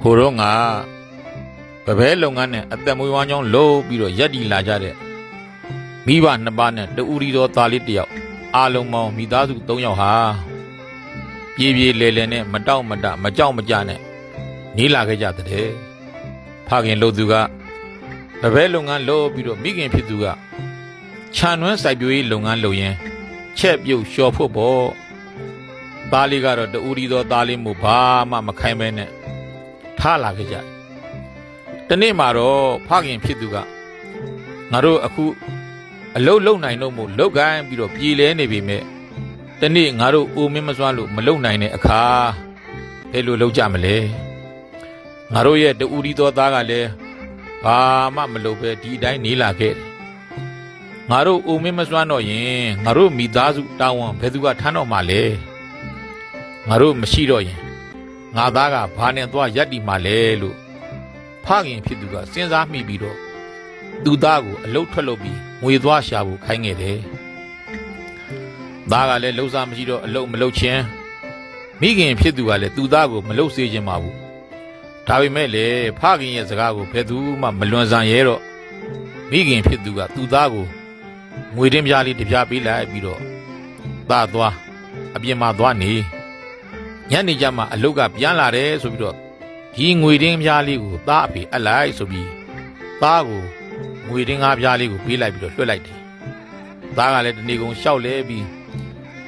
ဟိုတော့ငါပပဲလုပ်ငန်းနဲ့အသက်မွေးဝမ်းကြောင်းလုပ်ပြီးတော့ရက်တီလာကြတဲ့မိဘနှစ်ပါးနဲ့တူရီတော်သားလေးတယောက်အားလုံးပေါင်းမိသားစု3ယောက်ဟာပြေးပြေးလဲလဲနဲ့မတောက်မတမကြောက်မကြနဲ့နေလာခဲ့ကြတဲ့ဖခင်လို့သူကပပဲလုပ်ငန်းလုပ်ပြီးတော့မိခင်ဖြစ်သူကခြံနှွမ်းစိုက်ပျိုးရေးလုပ်ငန်းလုပ်ရင်းချက်ပြုတ်လျှော်ဖို့ပေါ့သားလေးကတော့တူရီတော်သားလေးမို့ဘာမှမခိုင်းပဲနဲ့ထားလာခဲ့ကြတနေ့မှာတော့ဖခင်ဖြစ်သူကငါတို့အခုအလုတ်လုံနိုင်တော့မို့လောက်ကိုင်းပြီးတော့ပြေးလဲနေပြီမဲ့တနေ့ငါတို့အိုမင်းမစွမ်းလို့မလုံနိုင်တဲ့အခါဘယ်လိုလုပ်ကြမလဲငါတို့ရဲ့တူရီတော်သားကလည်းဘာမှမလုပ်ပဲဒီအတိုင်းနေလာခဲ့တယ်ငါတို့အိုမင်းမစွမ်းတော့ရင်ငါတို့မိသားစုတာဝန်ဘယ်သူကထမ်းတော့မှလဲငါတို့မရှိတော့ရင်ငါသားကဘာနဲ့သွားရက်တီမှလဲလို့ဖခင်ဖြစ်သူကစဉ်းစားမိပြီးတော့သူသားကိုအလုတ်ထွက်လုပ်ပြီးငွေသွားရှာဖို့ခိုင်းခဲ့တယ်သားကလည်းလှုပ်ရှားမရှိတော့အလုတ်မလုပ်ချင်းမိခင်ဖြစ်သူကလည်းသူသားကိုမလှုပ်စေခြင်းပါဘူးဒါပေမဲ့လေဖခင်ရဲ့စကားကိုဘယ်သူမှမလွန်ဆန်ရဲတော့မိခင်ဖြစ်သူကသူသားကိုငွေတင်းပြားလေးတစ်ပြားပေးလိုက်ပြီးတော့သားသွားအပြင်မှာသွားနေညနေကျမှအလုတ်ကပြန်လာတယ်ဆိုပြီးတော့ဒီငွေတင်းပြားလေးကိုသားအဖေအပ်လိုက်ဆိုပြီးသားကိုငွေတင်းပြားလေးကိုပေးလိုက်ပြီးတော့လွှတ်လိုက်တယ်သားကလည်းတနေ့ကုန်ရှောက်လဲပြီး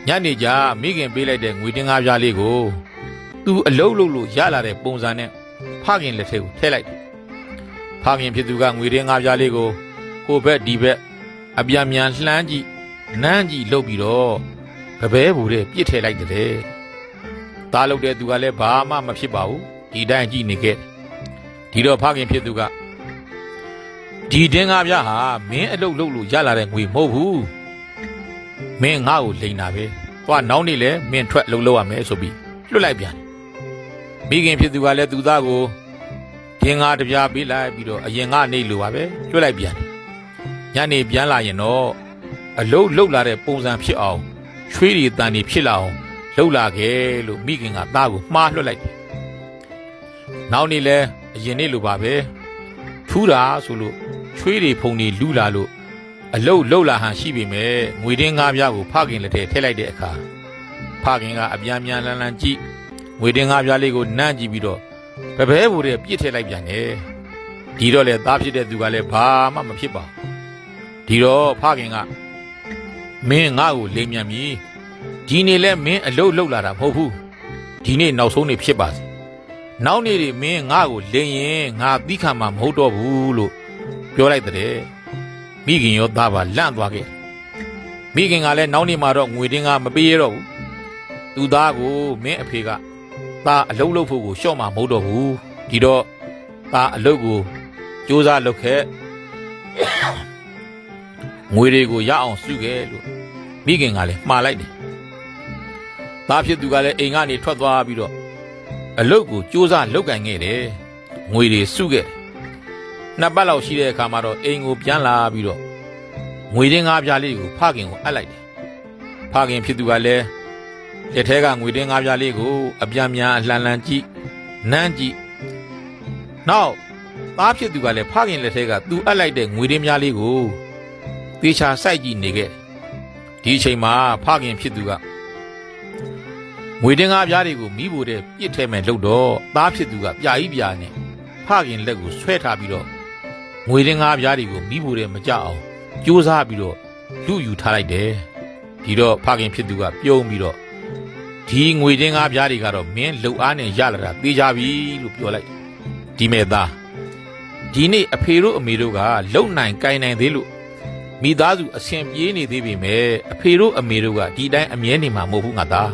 ညနေကျမိခင်ပေးလိုက်တဲ့ငွေတင်းပြားလေးကိုသူအလုတ်လို့ရလာတဲ့ပုံစံနဲ့ဖခင်လက်ထဲကိုထည့်လိုက်တယ်ဖခင်ဖြစ်သူကငွေတင်းပြားလေးကိုကိုဘက်ဒီဘက်အပြန်မြန်လှမ်းကြည့်နမ်းကြည့်လှုပ်ပြီးတော့ကပဲဘူးတဲ့ပြစ်ထည့်လိုက်တယ်သားလုပ်တဲ့သူကလည်းဘာမှမဖြစ်ပါဘူးဒီတိုင်းကြည့်နေခဲ့ဒီတော့ဖခင်ဖြစ်သူကဒီတင်းကားပြားဟာမင်းအလုပ်လုပ်လို့ရလာတဲ့ငွေမဟုတ်ဘူးမင်းငါ့ကိုလိန်တာပဲသွားနောက်နေ့လဲမင်းထွက်လုပ်ရမယ်ဆိုပြီးလွတ်လိုက်ပြန်မိခင်ဖြစ်သူကလည်းသူသားကိုတင်းကားတစ်ပြားပေးလိုက်ပြီးတော့အရင်ကနေလိုပါပဲလွတ်လိုက်ပြန်ညနေပြန်လာရင်တော့အလုပ်လုပ်လာတဲ့ပုံစံဖြစ်အောင်ချွေးရီတန်တွေဖြစ်လာအောင်လှုပ်လာခဲ့လို့မိခင်ကသားကိုမှားလွှတ်လိုက်တယ်နောက်နေ့လဲအရင်နေ့လိုပါပဲထူးတာဆိုလို့ချွေးတွေဖုန်တွေလူလာလို့အလုတ်လှုပ်လာဟန်ရှိပေမဲ့ငွေတင်းကားပြားကိုဖခင်လက်ထဲထည့်လိုက်တဲ့အခါဖခင်ကအပြန်ပြန်လန်းလန်းကြည့်ငွေတင်းကားပြားလေးကိုနမ်းကြည့်ပြီးတော့ဘပဲဘူတဲ့ပြစ်ထည့်လိုက်ပြန်တယ်ဒီတော့လေသားဖြစ်တဲ့သူကလည်းဘာမှမဖြစ်ပါဒီတော့ဖခင်ကမင်းငါ့ကိုလိမ်မြန်ပြီဒီနေ့လဲမင်းအလုတ်လှုပ်လာတာမဟုတ်ဘူးဒီနေ့နောက်ဆုံးနေ့ဖြစ်ပါစေနောက်နေ့တွေမင်းငါ့ကိုလိမ်ရင်ငါသီးခံမှာမဟုတ်တော့ဘူးလို့ပြောလိုက်တဲ့မိခင်ရောသားပါလန့်သွားခဲ့မိခင်ကလည်းနောက်နေ့မှာတော့ငွေတင်းကမပေးရတော့ဘူးသူသားကိုမင်းအဖေကသားအလုတ်လုပ်ဖို့ကိုရှော့မှာမဟုတ်တော့ဘူးဒီတော့သားအလုတ်ကိုစူးစမ်းလုပ်ခဲ့ငွေတွေကိုရအောင်စုခဲ့လို့မိခင်ကလည်းမှားလိုက်တယ်သားဖြစ်သူကလည်းအိမ်ကနေထွက်သွားပြီးတော့အလုတ်ကိုစူးစမ်းလုပ်ကင်ခဲ့တယ်ငွေတွေစုခဲ့နှစ်ပတ်လောက်ရှိတဲ့အခါမှာတော့အိမ်ကိုပြန်လာပြီးတော့ငွေတင်းကားပြားလေးကိုဖခင်ကိုအပ်လိုက်တယ်ဖခင်ဖြစ်သူကလည်းလက်ထဲကငွေတင်းကားပြားလေးကိုအပြန်ပြန်အလှန်လှန်ကြည့်နမ်းကြည့်နောက်သားဖြစ်သူကလည်းဖခင်လက်ထဲကသူအပ်လိုက်တဲ့ငွေတင်းပြားလေးကိုသေချာစိုက်ကြည့်နေခဲ့ဒီအချိန်မှာဖခင်ဖြစ်သူကငွေတင်းကားပြားတွေကိုမိဖို့တဲ့ပြစ်ထဲမဲ့လို့တော့သားဖြစ်သူကပြာကြီးပြာနဲ့ဖခင်လက်ကိုဆွဲထားပြီးတော့ငွေတင်းကားပြားတွေကိုမိဖို့တဲ့မကြအောင်ကြိုးစားပြီးတော့လူယူထားလိုက်တယ်ဒီတော့ဖခင်ဖြစ်သူကပြုံးပြီးတော့ဒီငွေတင်းကားပြားတွေကတော့မင်းလှုပ်အားနဲ့ရလာတာသိကြပြီလို့ပြောလိုက်ဒီမဲ့သားဒီနေ့အဖေတို့အမေတို့ကလုံနိုင်ကိုင်နိုင်သေးလို့မိသားစုအဆင်ပြေးနေသေးပေမဲ့အဖေတို့အမေတို့ကဒီတိုင်းအမြဲနေမှာမဟုတ်ဘူးငါသား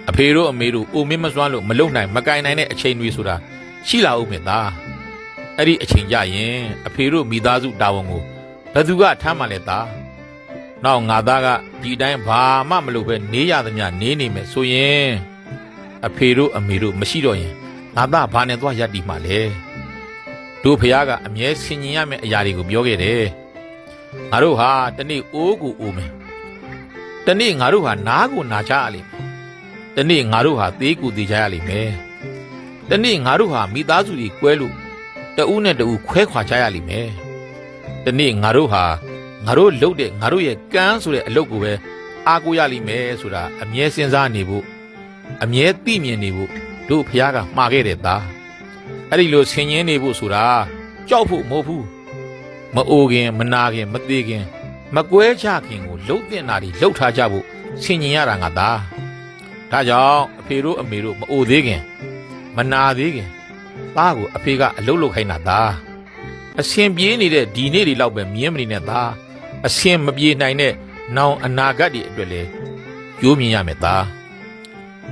အဖေတို့အမေတို့အိုမင်းမစွမ်းလို့မလုံနိုင်မကိုင်နိုင်တဲ့အချိန်တွေဆိုတာရှိလာဦးမယ်သားအဲ့ဒီအချိန်ကြရင်အဖေတို့မိသားစုတာဝန်ကိုဘယ်သူကထမ်းမှလဲသားနောက်ငါသားကဒီတိုင်းဘာမှမလုပ်ပဲနေရသမျှနေနေမယ်ဆိုရင်အဖေတို့အမေတို့မရှိတော့ရင်ငါသားဘာနဲ့သွားရပ်တည်မှလဲတို့ဖခင်ကအမြဲဆင်ញင်ရမယ့်အရာတွေကိုပြောခဲ့တယ်ငါတို့ဟာတနေ့အိုးကိုအိုးမယ်တနေ့ငါတို့ဟာနားကိုနာကြရလိမ့်မယ်တနေ့ငါတို့ဟာသေးကိုသေးကြရလိမ့်မယ် တနေ့ငါတို့ဟာမိသားစုတွေကွဲလို့တဦးနဲ့တဦးခွဲခွာကြရလိမ့်မယ်တနေ့ငါတို့ဟာငါတို့လုပ်တဲ့ငါတို့ရဲ့ကမ်းဆိုတဲ့အလုပ်ကိုပဲအားကိုးရလိမ့်မယ်ဆိုတာအမြဲစဉ်းစားနေဖို့အမြဲသိမြင်နေဖို့တို့ဖခင်ကမှာခဲ့တဲ့သားအဲ့ဒီလိုဆင်ញင်းနေဖို့ဆိုတာကြောက်ဖို့မဟုတ်ဘူးမအိုခင်မနာခင်မသေးခင်မကွဲချခင်ကိုလှုပ်တင်တာတွေလှုပ်ထားကြဖို့ဆင်ញင်ရတာငါသားဒါကြောင့်အဖေတို့အမေတို့မအိုသေးခင်မနာသေးခင်သားကိုအဖေကအလုတ်လုတ်ခိုင်းတာသားအရှင်ပြေးနေတဲ့ဒီနေ့တွေလောက်ပဲမြင်းမနေနဲ့သားအရှင်မပြေနိုင်တဲ့နောင်အနာဂတ်တွေအတွက်လေကျိုးမြင်ရမယ်သား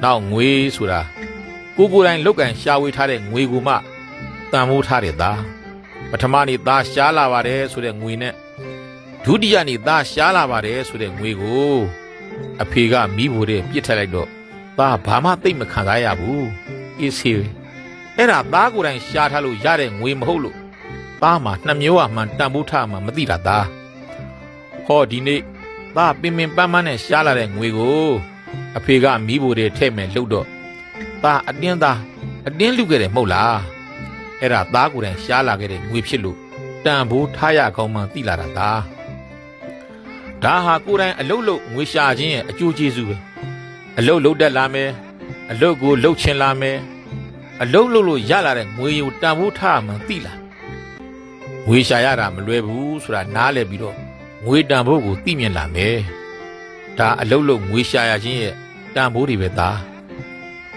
နောက်ငွေဆိုတာကိုယ်တိုင်လုတ်ကန်ရှာဝေထားတဲ့ငွေကိုမှတန်ဖိုးထားတဲ့သားပထမနေ့သားရှားလာပါတယ်ဆိုတဲ့ငွေနဲ့ဒုတိယနေ့သားရှားလာပါတယ်ဆိုတဲ့ငွေကိုအဖေကမိဖို့တဲ့ပြစ်ထက်လိုက်တော့သားဘာမှသိမ့်မခံစားရဘူးအေးစေးအဲ့ဒါသားကိုယ်တိုင်ရှားထားလို့ရတဲ့ငွေမဟုတ်လို့သားမှာနှစ်မျိုးအမှန်တန်ဖိုးထားမှမသိတာသားဟောဒီနေ့သားပင်ပင်ပန်းပန်းနဲ့ရှားလာတဲ့ငွေကိုအဖေကမိဖို့တဲ့ထဲ့မဲ့လှုပ်တော့သားအတင်းလူခဲ့တယ်မဟုတ်လားအဲ့ဒါသားကိုယ်တိုင်ရှားလာခဲ့တဲ့ငွေဖြစ်လို့တန်ဖိုးထားရကောင်းမှသိလာတာသားဒါဟာကိုယ်တိုင်အလုတ်လုတ်ငွေရှာခြင်းရဲ့အကျိုးကျေးဇူးပဲအလုတ်လုတ်တက်လာမယ်အလုတ်ကိုလုတ်ချင်လာမယ်အလုတ်လုတ်လို့ရလာတဲ့ငွေကိုတန်ဖိုးထားမှသိလာငွေရှာရတာမလွယ်ဘူးဆိုတာနားလည်ပြီးတော့ငွေတန်ဖိုးကိုသိမြင်လာမယ်ဒါအလုတ်လုတ်ငွေရှာရခြင်းရဲ့တန်ဖိုးတွေပဲသား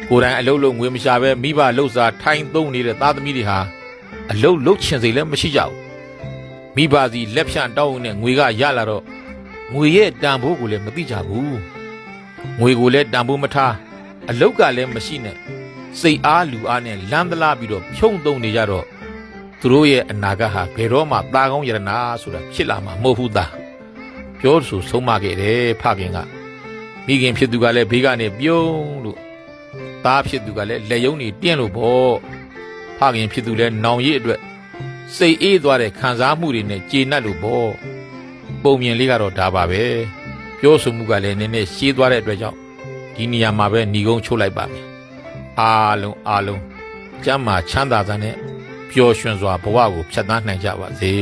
ကိုယ်တိုင်အလုတ်လုတ်ငွေမရှာပဲမိဘလှုပ်စားထိုင်သုံးနေတဲ့သားသမီးတွေဟာအလုတ်လုတ်ချင်စိတ်လည်းမရှိကြဘူးမိဘစီလက်ဖြန့်တောင်းနေတဲ့ငွေကရလာတော့ငွေရဲ့တန်ဖိုးကိုလည်းမသိကြဘူးငွေကိုလည်းတန်ဖိုးမထားအလုတ်ကလည်းမရှိနဲ့စိတ်အားလူအားနဲ့လမ်းသလားပြီးတော့ဖြုံသုံးနေကြတော့သူတို့ရဲ့အနာဂတ်ဟာဘယ်တော့မှตาကောင်းရတနာဆိုတာဖြစ်လာမှာမဟုတ်ဘူးသားပြောဆိုဆုံးမခဲ့တယ်ဖခင်ကမိခင်ဖြစ်သူကလည်းဘေးကနေပြုံးလို့သားဖြစ်သူကလည်းလက်ယုံနေတင်းလို့ပေါ့ဖခင်ဖြစ်သူလည်းနောင်ရည်အတွက်စိတ်အေးသွားတဲ့ခံစားမှုတွေနဲ့ကျေနပ်လို့ပေါ့ပုံမြင်လေးကတော့ဒါပါပဲပြောဆိုမှုကလည်းနည်းနည်းရှည်သွားတဲ့အတွက်ကြောင့်ဒီနေရာမှာပဲညီကုန်းချုပ်လိုက်ပါမယ်အားလုံးကျမ်းမာချမ်းသာစွာနဲ့ပျော်ရွှင်စွာဘဝကိုဖြတ်သန်းနိုင်ကြပါစေ